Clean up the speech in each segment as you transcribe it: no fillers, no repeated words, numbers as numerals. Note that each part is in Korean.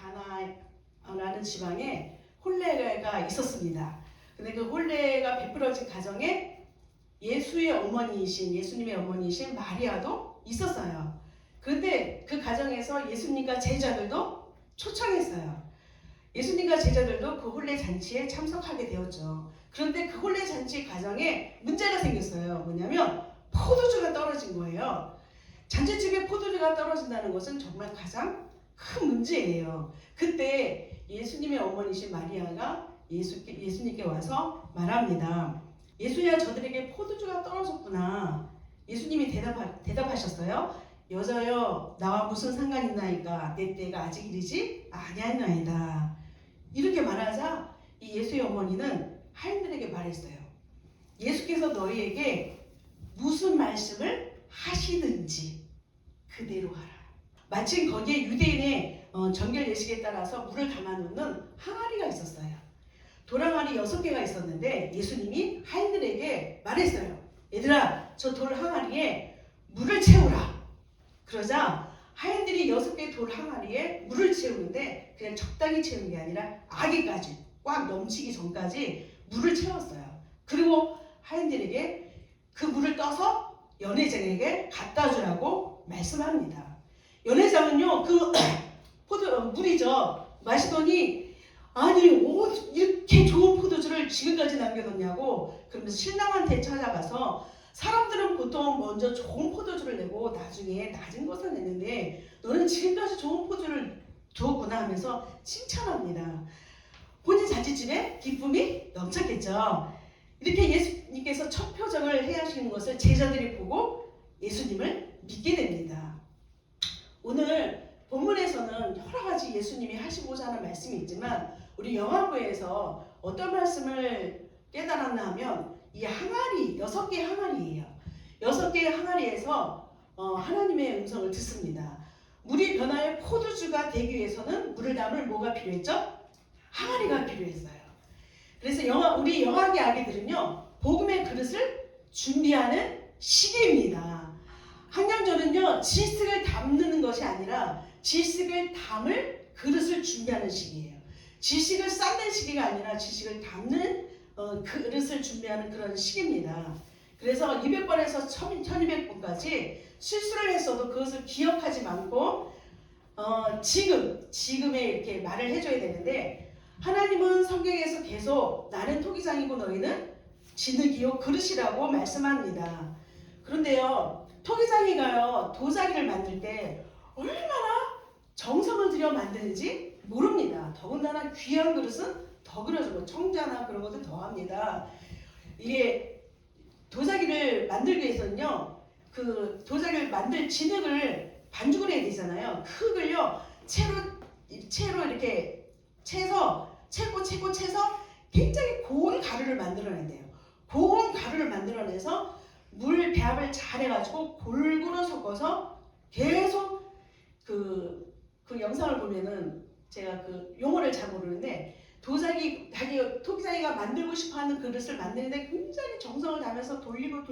가나라는 지방에 혼례가 있었습니다. 근데 그 혼례가 베풀어진 가정에 예수님의 어머니이신 마리아도 있었어요. 그런데 그 가정에서 예수님과 제자들도 초청했어요. 예수님과 제자들도 그 혼례 잔치에 참석하게 되었죠. 그런데 그 혼례 잔치 과정에 문제가 생겼어요. 뭐냐면 포도주가 떨어진 거예요. 잔치집에 포도주가 떨어진다는 것은 정말 가장 큰 문제예요. 그때 예수님의 어머니신 마리아가 예수님께 와서 말합니다. 예수야, 저들에게 포도주가 떨어졌구나. 예수님이 대답하셨어요. 여자여, 나와 무슨 상관이 있나이까? 내 때가 아직 이르지 아니하나이다. 이렇게 말하자 이 예수의 어머니는 하인들에게 말했어요. 예수께서 너희에게 무슨 말씀을 하시든지 그대로 하라. 마침 거기에 유대인의 정결 예식에 따라서 물을 담아놓는 항아리가 있었어요. 돌항아리 6개가 있었는데 예수님이 하인들에게 말했어요. 얘들아, 저 돌 항아리에 물을 채우라. 그러자 하인들이 6개 돌 항아리에 물을 채우는데 그냥 적당히 채운 게 아니라 아기까지 꽉 넘치기 전까지 물을 채웠어요. 그리고 하인들에게 그 물을 떠서 연회장에게 갖다 주라고 말씀합니다. 연회장은요, 그 물이죠. 마시더니 아니 이렇게 좋은 포도주를 지금까지 남겨뒀냐고 그러면서 신랑한테 찾아가서 사람들은 보통 먼저 좋은 포도주를 내고 나중에 낮은 것을 내는데 너는 지금까지 좋은 포도주를 줬구나 하면서 칭찬합니다. 본인 잔치집에 기쁨이 넘쳤겠죠. 이렇게 예수님께서 첫 표적을 행하시는 것을 제자들이 보고 예수님을 믿게 됩니다. 오늘 본문에서는 여러 가지 예수님이 하시고자 하는 말씀이 있지만 우리 영화부에서 어떤 말씀을 깨달았나 하면 이 항아리, 6개의 항아리예요. 6개의 항아리에서 하나님의 음성을 듣습니다. 물이 변화해 포도주가 되기 위해서는 물을 담을 뭐가 필요했죠? 항아리가 필요했어요. 그래서 우리 영화계 아기들은요, 복음의 그릇을 준비하는 시기입니다. 학년절은요, 지식을 담는 것이 아니라 지식을 담을 그릇을 준비하는 시기예요. 지식을 쌓는 시기가 아니라 지식을 담는 그릇을 준비하는 그런 시기입니다. 그래서 200번에서 1200번까지 실수를 했어도 그것을 기억하지 말고 지금에 이렇게 말을 해줘야 되는데 하나님은 성경에서 계속 나는 토기장이고 너희는 진흙이요 그릇이라고 말씀합니다. 그런데요, 토기장이가요 도자기를 만들 때 얼마나 정성을 들여 만드는지 모릅니다. 더군다나 귀한 그릇은 더 그러죠. 청자나 그런 것도 더 합니다. 이게 도자기를 만들기 위해서는요, 그 도자기를 만들 진흙을 반죽을 해야 되잖아요. 흙을요 채로 이렇게 채서 굉장히 고운 가루를 만들어낸대요. 고운 가루를 만들어내서 물 배합을 잘 해가지고 골고루 섞어서 계속 그 영상을 보면은 제가 그 용어를 잘 모르는데 토기장이가 만들고 싶어하는 그릇을 만드는데 굉장히 정성을 다하면서 돌리고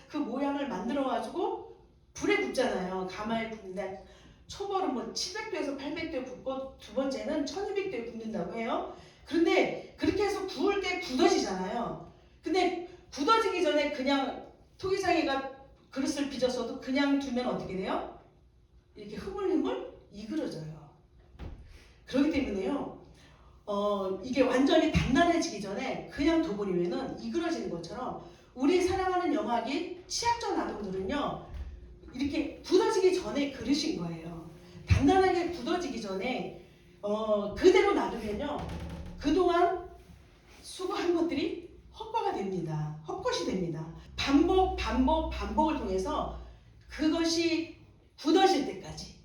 그 모양을 만들어가지고 불에 굽잖아요. 가마에 굽는데 초벌은 뭐 700도에서 800도에 굽고 두 번째는 1200도에 굽는다고 해요. 그런데 그렇게 해서 구울 때 굳어지잖아요. 근데 굳어지기 전에 그냥 토기장이가 그릇을 빚었어도 그냥 두면 어떻게 돼요? 이렇게 흐물흐물 이그러져요. 그렇기 때문에요, 이게 완전히 단단해지기 전에 그냥 둬버리면은 이그러지는 것처럼 우리 사랑하는 영악이 취약전 아동들은요, 이렇게 굳어지기 전에 그릇인 거예요. 단단하게 굳어지기 전에 그대로 놔두면요, 그동안 수고한 것들이 헛것이 됩니다. 반복을 통해서 그것이 굳어질 때까지,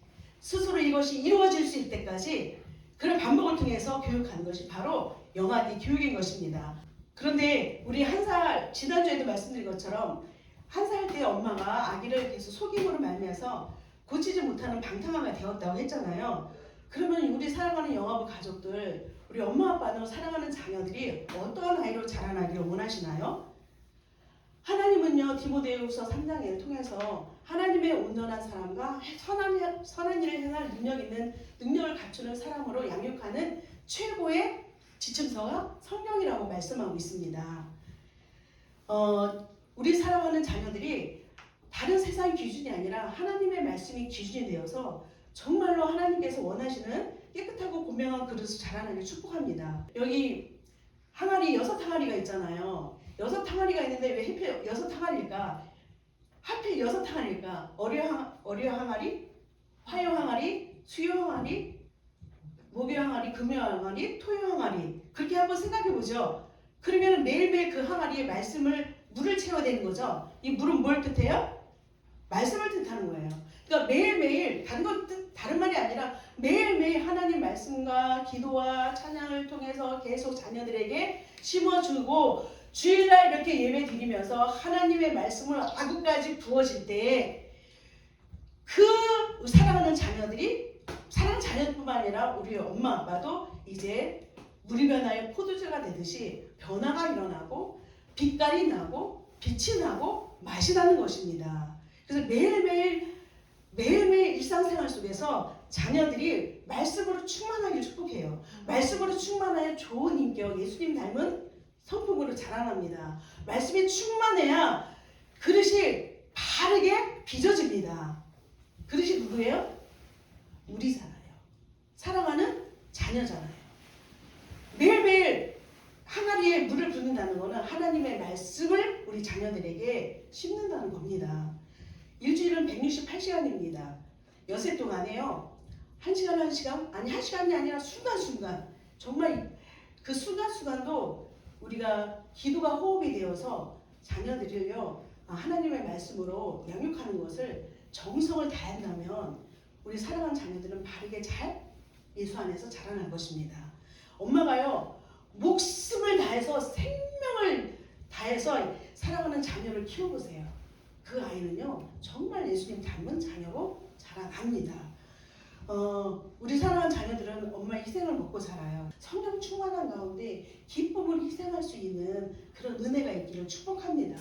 스스로 이것이 이루어질 수 있을 때까지 그런 반복을 통해서 교육하는 것이 바로 영악이 교육인 것입니다. 그런데 우리 지난주에도 말씀드린 것처럼 1살 때 엄마가 아기를 계속 속임으로 말미암아서 고치지 못하는 방탕아가 되었다고 했잖아요. 그러면 우리 사랑하는 영아부 가족들, 우리 엄마 아빠는 사랑하는 자녀들이 어떠한 아이로 자라나기를 원하시나요? 하나님은요 디모데후서 3장을 통해서 하나님의 온전한 사람과 선한 일을 행할 능력 있는 능력을 갖추는 사람으로 양육하는 최고의 지침서가 성경이라고 말씀하고 있습니다. 우리 사랑하는 자녀들이 다른 세상 기준이 아니라 하나님의 말씀이 기준이 되어서 정말로 하나님께서 원하시는 깨끗하고 분명한 그릇을 자라나길 축복합니다. 여기 항아리 6항아리가 있잖아요. 6항아리가 있는데 왜 하필 6항아리일까? 하필 6항아리일까? 어려 항아리, 화요 항아리, 수요 항아리, 목요 항아리, 금요 항아리, 토요 항아리. 그렇게 한번 생각해 보죠. 그러면 매일매일 그 항아리에 물을 채워야 되는 거죠. 이 물은 뭘 뜻해요? 말씀을 뜻하는 거예요. 그러니까 매일매일 다른 말이 아니라 매일매일 하나님 말씀과 기도와 찬양을 통해서 계속 자녀들에게 심어주고 주일날 이렇게 예배 드리면서 하나님의 말씀을 아구까지 부어질 때 그 사랑하는 자녀들이 자녀뿐만 아니라 우리 엄마 아빠도 이제 물이 변하여 포도주가 되듯이 변화가 일어나고 빛깔이 나고 빛이 나고 맛이 나는 것입니다. 그래서 매일매일 일상생활 속에서 자녀들이 말씀으로 충만하길 축복해요. 말씀으로 충만하여 좋은 인격, 예수님 닮은 성품으로 자라납니다. 말씀이 충만해야 그릇이 바르게 빚어집니다. 그릇이 누구예요? 우리잖아요. 사랑하는 자녀잖아요. 매일매일 항아리에 물을 붓는다는 것은 하나님의 말씀을 우리 자녀들에게 심는다는 겁니다. 일주일은 168시간입니다. 여세 동안에요. 1시간이 아니라 순간순간 정말 그 순간순간도 우리가 기도가 호흡이 되어서 자녀들을요 하나님의 말씀으로 양육하는 것을 정성을 다한다면 우리 사랑하는 자녀들은 바르게 잘 예수 안에서 자라날 것입니다. 엄마가요 목숨을 다해서 생명을 다해서 사랑하는 자녀를 키워보세요. 그 아이는요 정말 예수님 닮은 자녀로 자라납니다. 우리 사랑하는 자녀들은 엄마의 희생을 먹고 자라요. 성령 충만한 가운데 기쁨을 희생할 수 있는 그런 은혜가 있기를 축복합니다.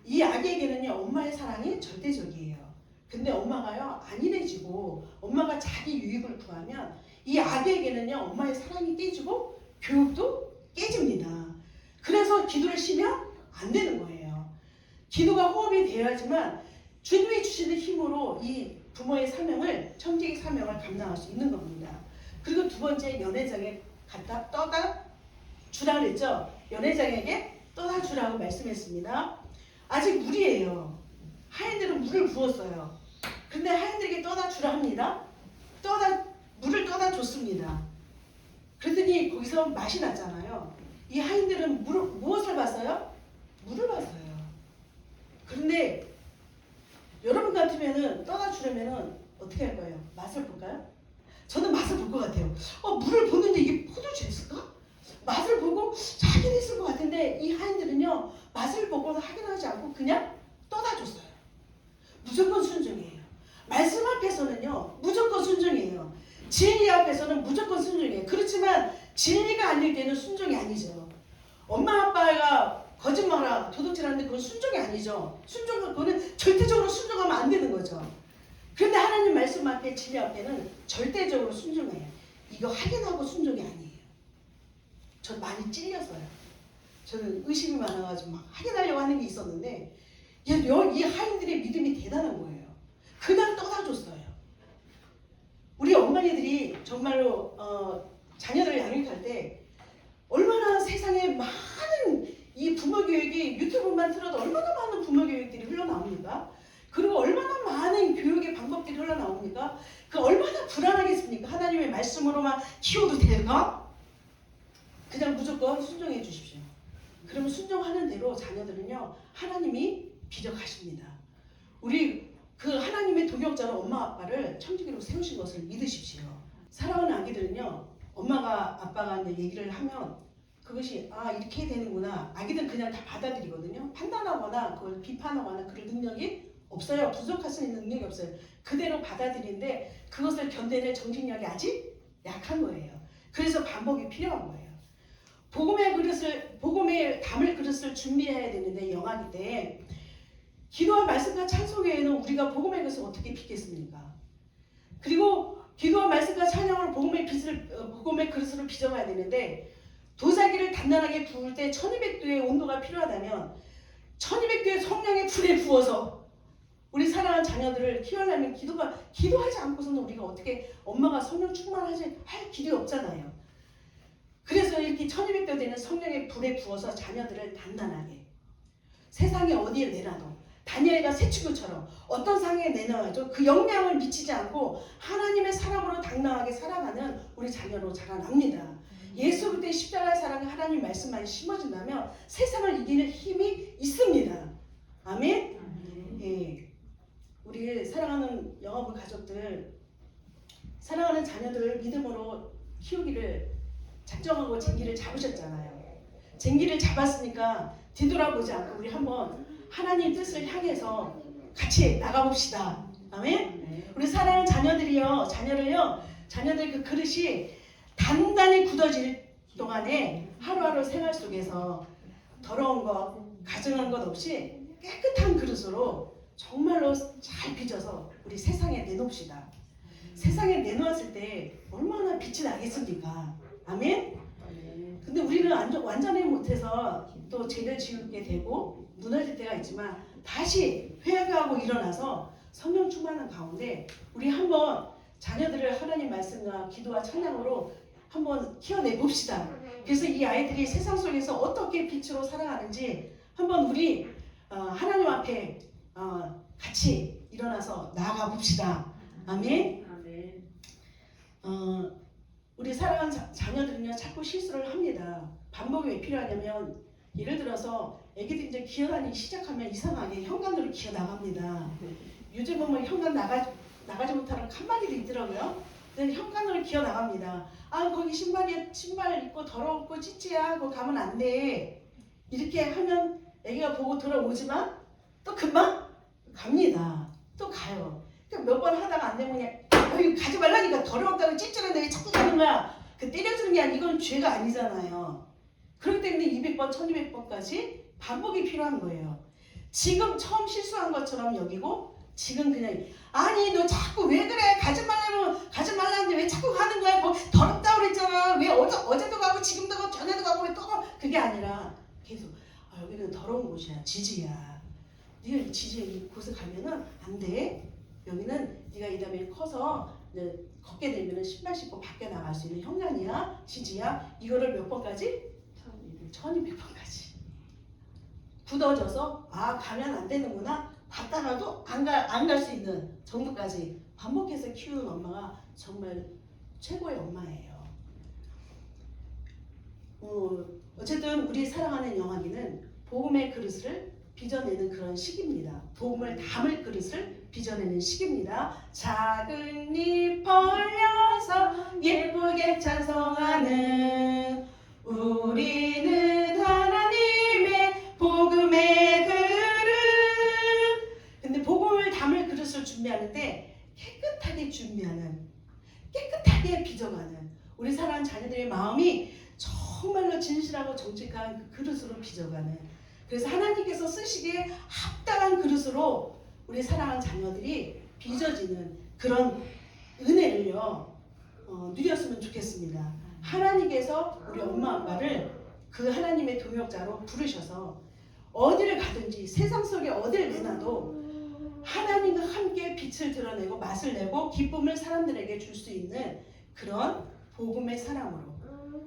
이 아기에게는요 엄마의 사랑이 절대적이에요. 근데 엄마가요 안일해지고 엄마가 자기 유익을 구하면 이 아기에게는요 엄마의 사랑이 깨지고 교육도 깨집니다. 그래서 기도를 쉬면 안 되는 거예요. 기도가 호흡이 되어야지만 주님이 주시는 힘으로 이 부모의 사명을 청지기 사명을 감당할 수 있는 겁니다. 그리고 두 번째 연회장에 갖다 떠다 주라 그랬죠. 연회장에게 떠다 주라고 말씀했습니다. 아직 물이에요. 하인들은 물을 부었어요. 근데 하인들에게 떠다 주라 합니다. 물을 떠다 줬습니다. 그랬더니 거기서 맛이 났잖아요. 이 하인들은 무엇을 봤어요? 물을 봤어요. 그런데 여러분 같으면은 떠다 주려면은 어떻게 할 거예요? 맛을 볼까요? 저는 맛을 볼 것 같아요. 물을 보는데 이게 포도주였을까? 맛을 보고 자기는 있을 것 같은데 이 하인들은요 맛을 보고 확인하지 않고 그냥 떠다 줬어요. 무조건 순종이에요. 말씀 앞에서는요 무조건 순종이에요. 진리 앞에서는 무조건 순종이에요. 그렇지만 진리가 아닐 때는 순종이 아니죠. 엄마 아빠가 거짓말하고 도둑질하는데 그건 순종이 아니죠. 그거는 절대적으로 순종하면 안 되는 거죠. 그런데 하나님 말씀 앞에 진리 앞에는 절대적으로 순종해요. 이거 확인하고 순종이 아니에요. 전 많이 찔렸어요. 저는 의심이 많아가지고 막 확인하려고 하는 게 있었는데 이 하인들의 믿음이 대단한 거예요. 그냥 떠다줬어요. 우리 어머니들이 정말로 자녀들을 양육할 때 얼마나 세상에 많은 이 부모 교육이 유튜브만 틀어도 얼마나 많은 부모 교육들이 흘러나옵니까? 그리고 얼마나 많은 교육의 방법들이 흘러나옵니까? 그 얼마나 불안하겠습니까? 하나님의 말씀으로만 키워도 될까? 그냥 무조건 순종해 주십시오. 그러면 순종하는 대로 자녀들은요 하나님이 비적하십니다. 우리 그 하나님의 동역자로 엄마 아빠를 청지기로 세우신 것을 믿으십시오. 사랑하는 아기들은요 엄마가 아빠가 이제 얘기를 하면 그것이 이렇게 되는구나. 아기들 그냥 다 받아들이거든요. 판단하거나 그걸 비판하거나 그럴 능력이 없어요. 부족할 수 있는 능력이 없어요. 그대로 받아들이는데 그것을 견뎌낼 정신력이 아직 약한 거예요. 그래서 반복이 필요한 거예요. 복음에 담을 그릇을 준비해야 되는데 영화기 때 기도와 말씀과 찬송회에는 우리가 복음의 그릇을 어떻게 빚겠습니까? 그리고 기도와 말씀과 찬양으로 복음의 그릇으로 빚어가야 되는데 도자기를 단단하게 구울 때 1200도의 온도가 필요하다면 1200도의 성령의 불에 구워서 우리 사랑하는 자녀들을 키우려면 기도하지 않고서는 우리가 어떻게 엄마가 성령 충만하지 할 길이 없잖아요. 그래서 이렇게 1200도 되는 성령의 불에 구워서 자녀들을 단단하게 세상에 어디에 내놔도 다니엘과 새친구처럼 어떤 상황에 내놔도 그 영향을 미치지 않고 하나님의 사람으로 당당하게 살아가는 우리 자녀로 자라납니다. 예수 그리스도의 십자가의 사랑이 하나님 말씀만 심어진다면 세상을 이기는 힘이 있습니다. 아멘? 예. 우리 사랑하는 영화부 가족들, 사랑하는 자녀들을 믿음으로 키우기를 작정하고 쟁기를 잡으셨잖아요. 쟁기를 잡았으니까 뒤돌아보지 않고 우리 한번 하나님 뜻을 향해서 같이 나가봅시다. 아멘? 우리 사랑하는 자녀들 그 그릇이 단단히 굳어질 동안에 하루하루 생활 속에서 더러운 것, 가증한 것 없이 깨끗한 그릇으로 정말로 잘 빚어서 우리 세상에 내놓읍시다. 세상에 내놓았을 때 얼마나 빛이 나겠습니까? 아멘? 근데 우리는 완전히 못해서 또 죄를 지우게 되고 무너질 때가 있지만 다시 회개하고 일어나서 성령 충만한 가운데 우리 한번 자녀들을 하나님 말씀과 기도와 찬양으로 한번 키워내 봅시다. 그래서 이 아이들이 세상 속에서 어떻게 빛으로 살아가는지 한번 우리 하나님 앞에 같이 일어나서 나아가 봅시다. 아멘. 우리 사랑하는 자녀들은요 자꾸 실수를 합니다. 반복이 왜 필요하냐면 예를 들어서 애기들이 이제 기어다니기 시작하면 이상하게 현관으로 기어 나갑니다. 요즘은 뭐 현관 나가지 못하는 칸막이도 있더라고요. 근데 현관으로 기어 나갑니다. 아 거기 신발 입고 더럽고 찌찌야 거기 가면 안 돼. 이렇게 하면 애기가 보고 돌아오지만 또 금방 갑니다. 또 가요. 몇 번 하다가 안 되면 그냥 여기 가지 말라니까 더러웠다고 찌찌는데 왜 자꾸 가는 거야. 그 때려주는 게 아니고 이건 죄가 아니잖아요. 그렇기 때문에 200번 1200번까지 반복이 필요한 거예요. 지금 처음 실수한 것처럼 여기고 지금 그냥 아니 너 자꾸 왜 그래 가지 말라는데 왜 자꾸 가는 거야 뭐 더럽다고 그랬잖아 왜 어제도 가고 지금도 가고 전에도 가고 왜 또 그게 아니라 계속 여기는 더러운 곳이야 지지야 네가 지지 곳에 가면은 안 돼 여기는 네가 이 다음에 커서 걷게 되면은 신발 신고 밖에 나갈 수 있는 현관이야 지지야 이거를 몇 번까지 1200번까지 굳어져서 가면 안 되는구나 봤다가도 안 갈 수 있는 정도까지 반복해서 키우는 엄마가 정말 최고의 엄마예요. 어쨌든 우리 사랑하는 영환이는 복음의 그릇을 빚어내는 그런 시기입니다. 복음을 담을 그릇을 빚어내는 시기입니다. 작은 잎 벌려서 예쁘게 찬송하는 우리는 하나님의 복음의 그릇. 근데 복음을 담을 그릇을 준비하는데 깨끗하게 빚어가는 우리 사랑하는 자녀들의 마음이 정말로 진실하고 정직한 그 그릇으로 빚어가는 그래서 하나님께서 쓰시기에 합당한 그릇으로 우리 사랑하는 자녀들이 빚어지는 그런 은혜를요 누렸으면 좋겠습니다. 하나님께서 우리 엄마 아빠를 그 하나님의 동역자로 부르셔서 어디를 가든지 세상 속에 어디를 내놔도 하나님과 함께 빛을 드러내고 맛을 내고 기쁨을 사람들에게 줄 수 있는 그런 복음의 사람으로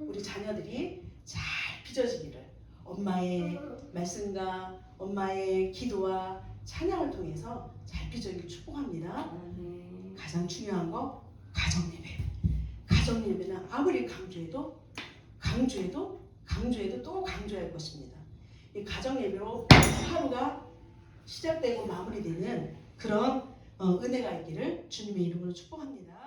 우리 자녀들이 잘 빚어지기를 엄마의 말씀과 엄마의 기도와 찬양을 통해서 잘 빚어지길 축복합니다. 가장 중요한 거 가정예배. 가정예배는 아무리 강조해도 또 강조할 것입니다. 이 가정예배로 하루가 시작되고 마무리되는 그런 은혜가 있기를 주님의 이름으로 축복합니다.